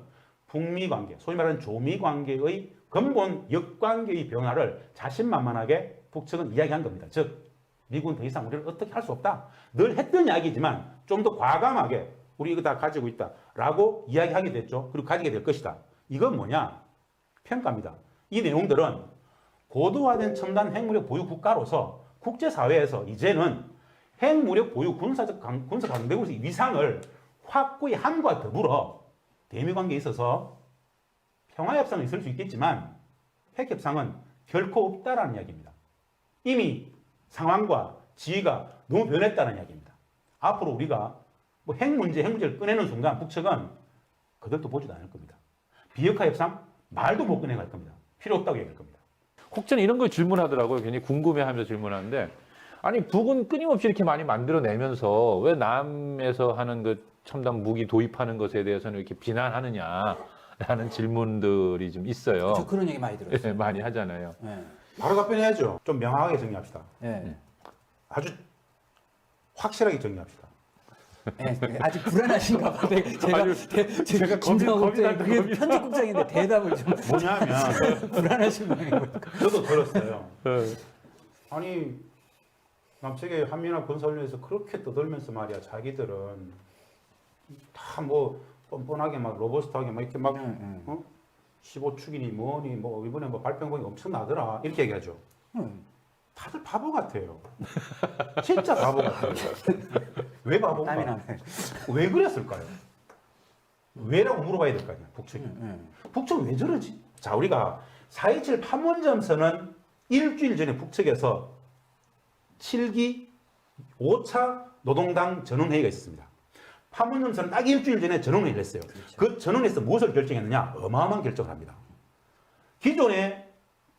북미 관계, 소위 말하는 조미 관계의 근본 역관계의 변화를 자신만만하게 북측은 이야기한 겁니다. 즉 미국은 더 이상 우리를 어떻게 할 수 없다. 늘 했던 이야기지만 좀 더 과감하게 우리 이거 다 가지고 있다라고 이야기하게 됐죠. 그리고 가지게 될 것이다. 이건 뭐냐? 평가입니다. 이 내용들은 고도화된 첨단 핵무력 보유 국가로서 국제사회에서 이제는 핵무력 보유 군사 강대국의 위상을 확고히 함과 더불어 대미 관계에 있어서 평화협상은 있을 수 있겠지만 핵협상은 결코 없다라는 이야기입니다. 이미 상황과 지위가 너무 변했다는 이야기입니다. 앞으로 우리가 뭐 핵 문제를 꺼내는 순간 북측은 그들도 보지도 않을 겁니다. 비핵화 협상 말도 못 꺼내갈 겁니다. 필요 없다고 얘기할 겁니다.
혹자는 이런 걸 질문하더라고요. 괜히 궁금해하면서 질문하는데 아니 북은 끊임없이 이렇게 많이 만들어내면서 왜 남에서 하는 그 첨단 무기 도입하는 것에 대해서는 이렇게 비난하느냐라는 질문들이 좀 있어요.
저 그런 얘기 많이 들었어요.
네, 많이 하잖아요.
네.
바로 답변해야죠. 좀 명확하게 정리합시다.
네.
아주 확실하게 정리합시다.
네, 아직 불안하신가 봐. 제가
겁이
국장이
난다,
그게
겁이
편집국장인데 대답을 좀
뭐냐면
불안하신 모양이에요.
저도 들었어요. 아니 남측의 한미나 군사훈련에서 그렇게 떠들면서 말이야 자기들은 다 뭐 뻔뻔하게 막 로버스트하게 막 이렇게 막 15축이니 뭐니 뭐 이번에 뭐 발표한 엄청 나더라 이렇게 얘기하죠. 다들 바보 같아요. 진짜 바보 같아요. 왜 바보인가?
땀이 나네.
왜 그랬을까요? 왜라고 물어봐야 될 거 아니야, 북측이. 북측 왜 저러지? 자, 우리가 4.27 판문점선은 일주일 전에 북측에서 7기 5차 노동당 전원회의가 있었습니다. 판문점선은 딱 일주일 전에 전원회의를 했어요. 그렇죠. 그 전원회의에서 무엇을 결정했느냐? 어마어마한 결정을 합니다. 기존에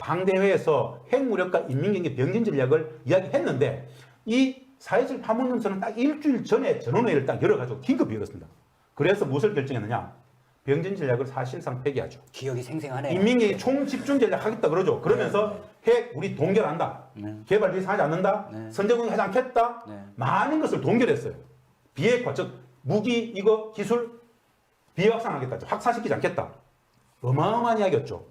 당대회에서 핵무력과 인민경제 병진 전략을 이야기했는데 이 4.27 판문점선언 딱 일주일 전에 전원회의를 딱 열어가지고 긴급 열었습니다. 그래서 무엇을 결정했느냐? 병진 전략을 사실상 폐기하죠.
기억이 생생하네요.
인민경제 총집중 전략 하겠다 그러죠. 그러면서 핵 우리 동결한다. 개발 비상하지 않는다.
네.
선제공격 하지 않겠다.
네.
많은 것을 동결했어요. 비핵화 즉 무기 이거 기술 비확산하겠다. 확산시키지 않겠다. 어마어마한 이야기였죠.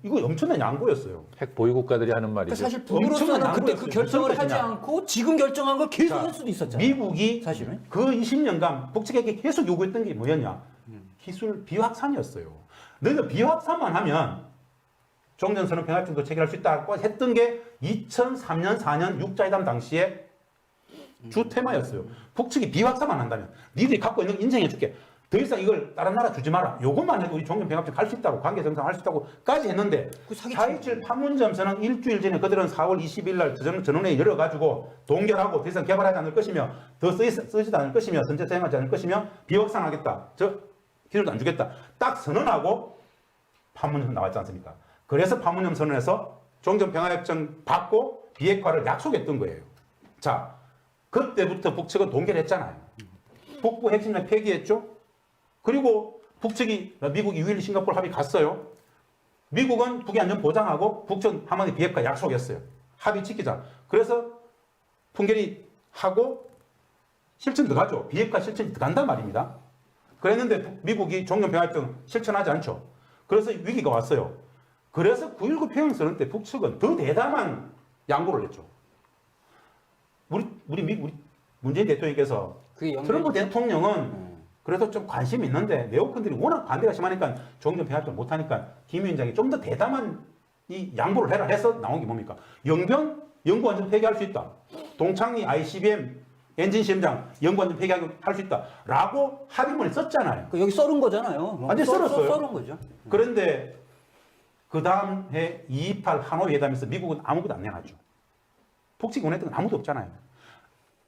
이거 엄청난 양보였어요.
핵 보유 국가들이 하는
그러니까
말이죠.
사실 북으로서는
엄청난
그때 그
양보였어요.
결정을
무슨
하지
뜻이냐?
않고 지금 결정한 걸 계속
자,
할 수도 있었잖아요.
미국이
사실은.
그 20년간 북측에게 계속 요구했던 게 뭐였냐? 기술 비확산이었어요. 너희들 비확산만 하면 종전선언 평화협정도 체결할 수 있다고 했던 게 2003년 4년 6자회담 당시에 주 테마였어요. 북측이 비확산만 한다면 니들이 갖고 있는 거 인정해줄게. 더 이상 이걸 다른 나라 주지 마라. 요것만 해도 우리 종전평화협정 할 수 있다고 관계 정상 할 수 있다고까지 했는데
그 사기
4.27 판문점선언 일주일 전에 그들은 4월 20일 날 전원회의 열어가지고 동결하고 더 이상 개발하지 않을 것이며 더 쓰지도 않을 것이며 선제 사용하지 않을 것이며 비확산하겠다. 기술도 안 주겠다. 딱 선언하고 판문점 나왔지 않습니까? 그래서 판문점 선언에서 종전평화협정 받고 비핵화를 약속했던 거예요. 자, 그때부터 북측은 동결했잖아요. 북부 핵심장 폐기했죠. 그리고 북측이 미국이 6.12 싱가포르 합의 갔어요. 미국은 북의 안전 보장하고 북측 한마디 비핵화 약속했어요. 합의 지키자. 그래서 풍계리 하고 실천 들어가죠. 비핵화 실천이 들어간단 말입니다. 그랬는데 미국이 종전평화협정 실천하지 않죠. 그래서 위기가 왔어요. 그래서 9.19 평양선언 때 북측은 더 대담한 양보를 했죠. 우리 문재인 대통령께서
그게
트럼프 대통령은 그래도 좀 관심이 있는데 네오컨들이 워낙 반대가 심하니까 종전평화협정 못하니까 김 위원장이 좀 더 대담한 이 양보를 해라 해서 나온 게 뭡니까? 영변 연구안전 폐기할 수 있다. 동창리 ICBM 엔진 시험장 연구안전 폐기할 수 있다라고 합의문을 썼잖아요.
여기 썰은 거잖아요.
완전 썰었어요.
썰은 거죠.
그런데 그 다음 해 228 하노이 회담에서 미국은 아무것도 안 내놨죠. 북측이 원했던 건 아무도 없잖아요.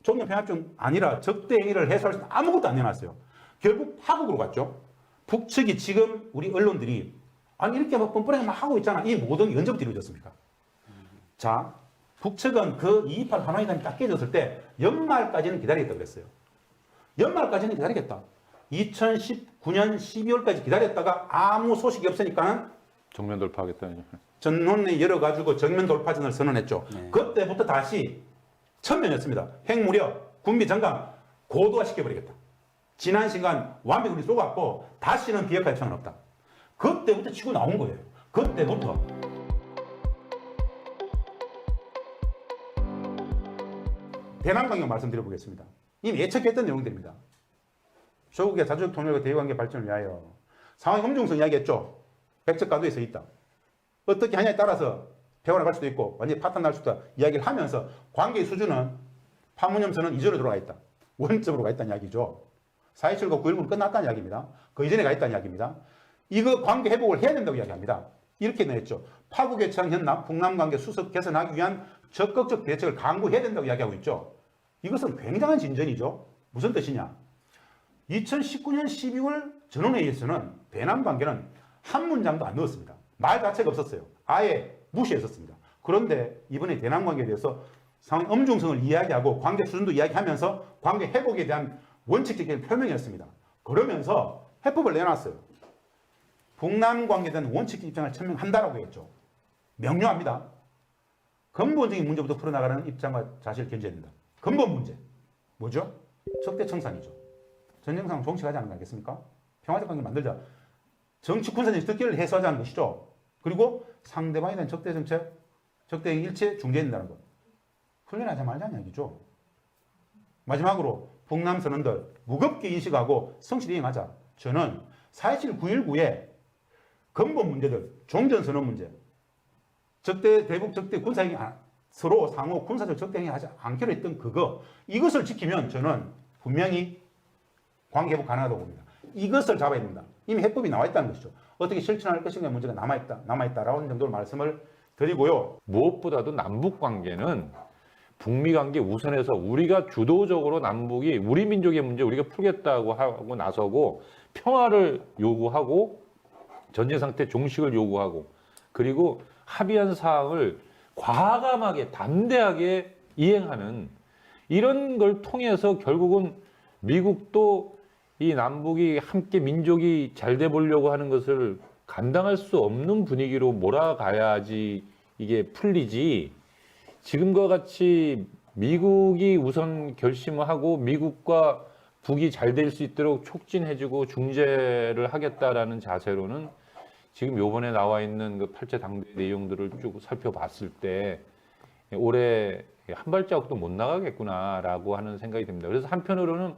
종전평화협정 아니라 적대행위를 해소할 수 있는 아무것도 안 내놨어요. 결국 파국으로 갔죠. 북측이 지금 우리 언론들이 아니 이렇게 막 뻔뻔하게 막 하고 있잖아. 이 모든 게 언제부터 이루어졌습니까? 자, 북측은 그 228 하노이 회담이 딱 깨졌을 때 연말까지는 기다리겠다고 그랬어요. 연말까지는 기다리겠다. 2019년 12월까지 기다렸다가 아무 소식이 없으니까는
정면 돌파하겠다는.
전론에 열어가지고 정면 돌파전을 선언했죠.
네.
그때부터 다시 천면이었습니다. 핵무력, 군비 정강 고도화 시켜버리겠다. 지난 시간 완벽히 우리 쏘갖고 다시는 비핵화 협상은 없다. 그때부터 치고 나온 거예요. 그때부터. 대남강경 말씀드려보겠습니다. 이미 예측했던 내용들입니다. 조국의 자주적 통일과 대외관계 발전을 위하여 상황의 엄중성 이야기했죠. 백척가도에 서 있다. 어떻게 하냐에 따라서 폐원을 갈 수도 있고 완전히 파탄 날 수도 있다. 이야기를 하면서 관계의 수준은 판문점선언 이전으로 들어가 있다. 원점으로 가 있다는 이야기죠. 4.27과 9.19는 끝났다는 이야기입니다. 그 이전에 가 있다는 이야기입니다. 이거 관계 회복을 해야 된다고 이야기합니다. 이렇게 냈죠. 파국에 처한 현 북남 관계 수습 개선하기 위한 적극적 대책을 강구해야 된다고 이야기하고 있죠. 이것은 굉장한 진전이죠. 무슨 뜻이냐? 2019년 12월 전원회의에서는 대남 관계는 한 문장도 안 넣었습니다. 말 자체가 없었어요. 아예 무시했었습니다. 그런데 이번에 대남 관계에 대해서 상황의 엄중성을 이야기하고 관계 수준도 이야기하면서 관계 회복에 대한 원칙적인 표명이었습니다. 그러면서 해법을 내놨어요. 북남 관계에 대한 원칙적 입장을 천명한다라고 했죠. 명료합니다. 근본적인 문제부터 풀어나가는 입장과 자세를 견제해야 된다. 근본 문제. 뭐죠? 적대 청산이죠. 전쟁상 종식하지 않는 거 아니겠습니까? 평화적 관계를 만들자. 정치 군사적 득기를 해소하자는 것이죠. 그리고 상대방에 대한 적대 정책, 적대 일체 중재해야 된다는 것. 훈련하지 말자는 얘기죠. 마지막으로 북남 선언들 무겁게 인식하고 성실히 이행하자. 저는 4.27 9.19의 근본 문제들, 종전선언 문제, 적대 대북 적대 군사행위 서로 상호 군사적 적대행위 하지 않기로 했던 이것을 지키면 저는 분명히 관계 회복 가능하다고 봅니다. 이것을 잡아야 됩니다. 이미 해법이 나와 있다는 것이죠. 어떻게 실천할 것인가 문제가 남아있다라는 정도로 말씀을 드리고요.
무엇보다도 남북 관계는 북미 관계 우선해서 우리가 주도적으로 남북이 우리 민족의 문제 우리가 풀겠다고 하고 나서고 평화를 요구하고 전쟁 상태 종식을 요구하고 그리고 합의한 사항을 과감하게 담대하게 이행하는 이런 걸 통해서 결국은 미국도 이 남북이 함께 민족이 잘 돼 보려고 하는 것을 감당할 수 없는 분위기로 몰아가야지 이게 풀리지. 지금과 같이 미국이 우선 결심을 하고 미국과 북이 잘 될 수 있도록 촉진해주고 중재를 하겠다라는 자세로는 지금 요번에 나와 있는 그 8차 당대 내용들을 쭉 살펴봤을 때 올해 한 발자국도 못 나가겠구나라고 하는 생각이 듭니다. 그래서 한편으로는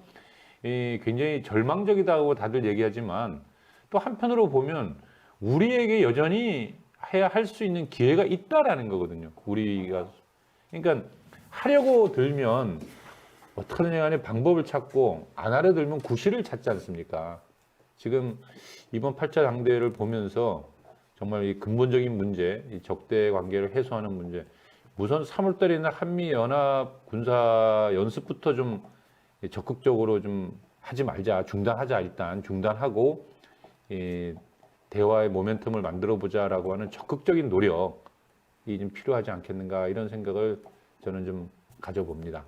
굉장히 절망적이다고 다들 얘기하지만 또 한편으로 보면 우리에게 여전히 해야 할 수 있는 기회가 있다라는 거거든요. 우리가 그러니까 하려고 들면 어떻게든 간에 방법을 찾고 안 하려 들면 구실을 찾지 않습니까? 지금 이번 8차 당대회를 보면서 정말 이 근본적인 문제, 이 적대 관계를 해소하는 문제, 우선 3월달에 있는 한미 연합 군사 연습부터 좀 적극적으로 좀 하지 말자, 중단하자 일단 중단하고 대화의 모멘텀을 만들어 보자라고 하는 적극적인 노력이 좀 필요하지 않겠는가 이런 생각을 저는 좀 가져봅니다.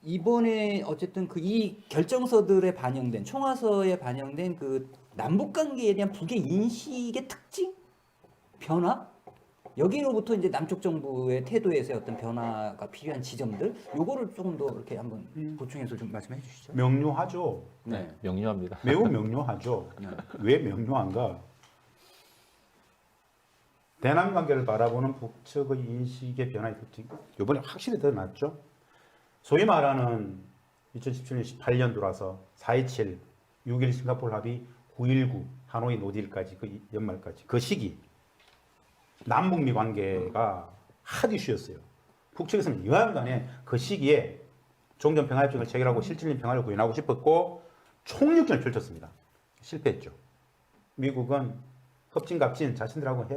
이번에 어쨌든 그 이 결정서들에 반영된 총화서에 반영된 그 남북 관계에 대한 북의 인식의 특징, 변화, 여기로부터 이제 남쪽 정부의 태도에서의 어떤 변화가 필요한 지점들, 요거를 조금 더 이렇게 한번 보충해서 좀 말씀해 주시죠.
명료하죠.
네.
명료합니다.
매우 명료하죠. 왜 명료한가? 대남 관계를 바라보는 북측의 인식의 변화의 특징. 이번에 확실히 드러났죠. 소위 말하는 2017년 18년 들어와서 4.27, 6.1 싱가포르 합의, 9.19 하노이 노딜까지 그 연말까지 그 시기 남북미 관계가 핫 이슈였어요. 북측에서는 여하간에 그 시기에 종전평화협정을 체결하고 실질적인 평화를 구현하고 싶었고 총력전을 펼쳤습니다. 실패했죠. 미국은 흡진갑진 자신들하고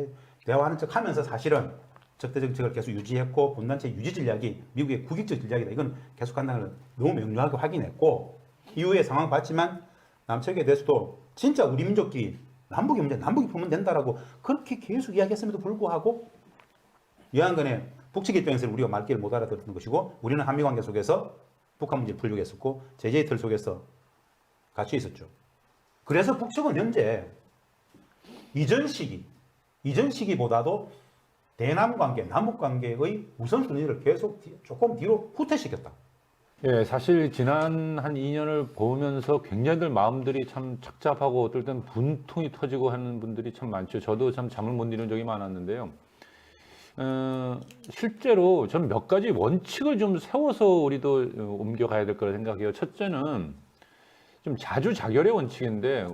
대화하는 척 하면서 사실은 적대 정책을 계속 유지했고 분단체 유지 전략이 미국의 국익적 전략이다. 이건 계속 간다는 걸 너무 명료하게 확인했고 이후에 상황 봤지만 남측에 대해서도 진짜 우리 민족끼리 남북의 문제, 남북이 풀면 된다라고 그렇게 계속 이야기했음에도 불구하고 여하간에 북측 입장에서는 우리가 말귀를 못 알아듣는 것이고 우리는 한미 관계 속에서 북한 문제를 풀려고 했었고 제재의 틀 속에서 갇혀 있었죠. 그래서 북측은 현재 이전 시기보다도 대남 관계, 남북 관계의 우선순위를 계속 조금 뒤로 후퇴시켰다.
예, 사실 지난 한 2년을 보면서 굉장히들 마음들이 참 착잡하고 어떨 땐 분통이 터지고 하는 분들이 참 많죠. 저도 참 잠을 못 이룬 적이 많았는데요. 실제로 전 몇 가지 원칙을 좀 세워서 우리도 옮겨가야 될 거라 생각해요. 첫째는 좀 자주자결의 원칙인데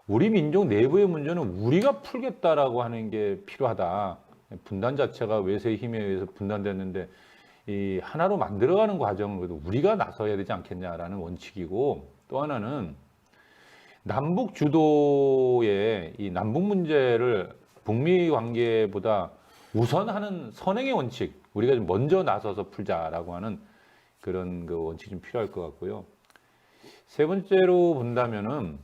우리 민족 내부의 문제는 우리가 풀겠다라고 하는 게 필요하다. 분단 자체가 외세의 힘에 의해서 분단됐는데 이 하나로 만들어가는 과정을 그래도 우리가 나서야 되지 않겠냐라는 원칙이고 또 하나는 남북 주도의 이 남북 문제를 북미 관계보다 우선하는 선행의 원칙 우리가 좀 먼저 나서서 풀자라고 하는 그런 그 원칙이 좀 필요할 것 같고요. 세 번째로 본다면은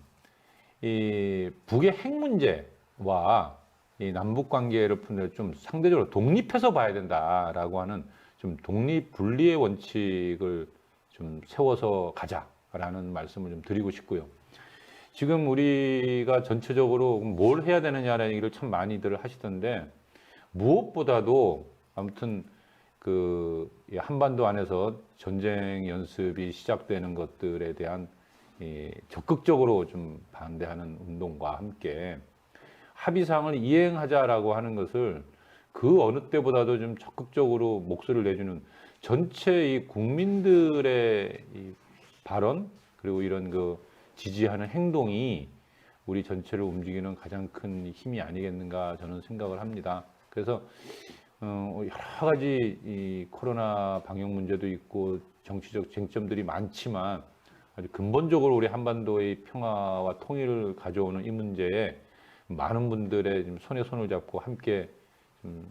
이 북의 핵 문제와 이 남북 관계를 푸는 좀 상대적으로 독립해서 봐야 된다라고 하는 좀 독립 분리의 원칙을 좀 세워서 가자라는 말씀을 좀 드리고 싶고요. 지금 우리가 전체적으로 뭘 해야 되느냐라는 얘기를 참 많이들 하시던데 무엇보다도 아무튼 그 한반도 안에서 전쟁 연습이 시작되는 것들에 대한 적극적으로 좀 반대하는 운동과 함께 합의사항을 이행하자라고 하는 것을 그 어느 때보다도 좀 적극적으로 목소리를 내주는 전체 이 국민들의 이 발언 그리고 이런 그 지지하는 행동이 우리 전체를 움직이는 가장 큰 힘이 아니겠는가 저는 생각을 합니다. 그래서 여러 가지 이 코로나 방역 문제도 있고 정치적 쟁점들이 많지만 아주 근본적으로 우리 한반도의 평화와 통일을 가져오는 이 문제에 많은 분들의 좀 손에 손을 잡고 함께 좀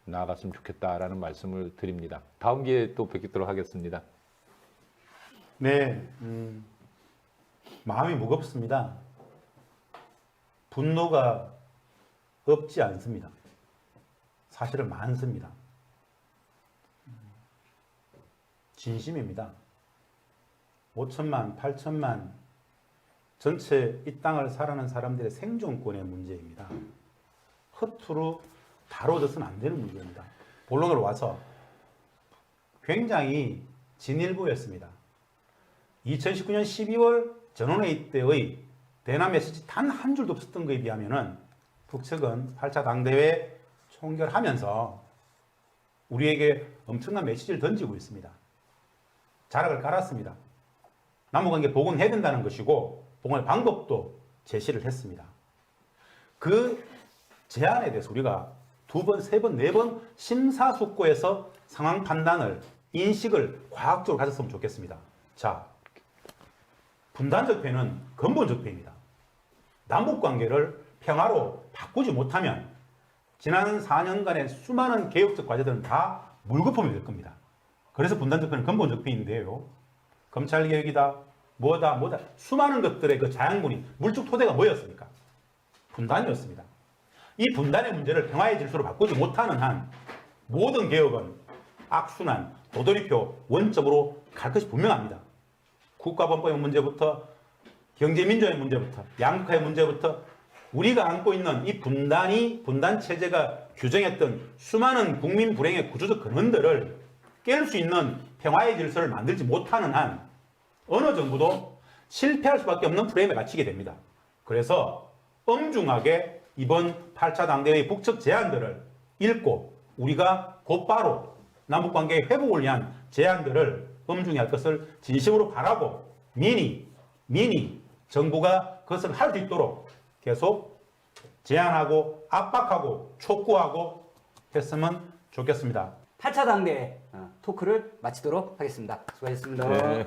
나아갔으면 좋겠다라는 말씀을 드립니다. 다음 기회에 또 뵙도록 하겠습니다.
네, 마음이 무겁습니다. 분노가 없지 않습니다. 사실은 많습니다. 진심입니다. 5천만, 8천만 전체 이 땅을 살아가는 사람들의 생존권의 문제입니다. 허투루 다뤄져서는 안 되는 문제입니다. 본론으로 와서 굉장히 진일보였습니다. 2019년 12월 전원회의 때의 대남 메시지 단 한 줄도 없었던 것에 비하면은 북측은 8차 당대회 총결하면서 우리에게 엄청난 메시지를 던지고 있습니다. 자락을 깔았습니다. 남북관계 복원해야 된다는 것이고 복원의 방법도 제시를 했습니다. 그 제안에 대해서 우리가 2번, 3번, 4번 심사숙고해서 상황 판단을, 인식을 과학적으로 가졌으면 좋겠습니다. 자, 분단적 패는 근본적 패입니다. 남북관계를 평화로 바꾸지 못하면 지난 4년간의 수많은 개혁적 과제들은 다 물거품이 될 겁니다. 그래서 분단적 패는 근본적 패인데요. 검찰개혁이다, 뭐다, 수많은 것들의 그 자양분이, 물적 토대가 뭐였습니까? 분단이었습니다. 이 분단의 문제를 평화의 질서로 바꾸지 못하는 한 모든 개혁은 악순환, 도돌이표 원점으로 갈 것이 분명합니다. 국가본법의 문제부터 경제민주화의 문제부터 양극화의 문제부터 우리가 안고 있는 이 분단 체제가 규정했던 수많은 국민 불행의 구조적 근원들을 깰 수 있는 평화의 질서를 만들지 못하는 한 어느 정부도 실패할 수밖에 없는 프레임에 갇히게 됩니다. 그래서 엄중하게 이번 8차 당대회의 북측 제안들을 읽고 우리가 곧바로 남북관계의 회복을 위한 제안들을 엄중히 할 것을 진심으로 바라고 미니 정부가 그것을 할 수 있도록 계속 제안하고 압박하고 촉구하고 했으면 좋겠습니다.
8차 당대 토크를 마치도록 하겠습니다. 수고하셨습니다.
네.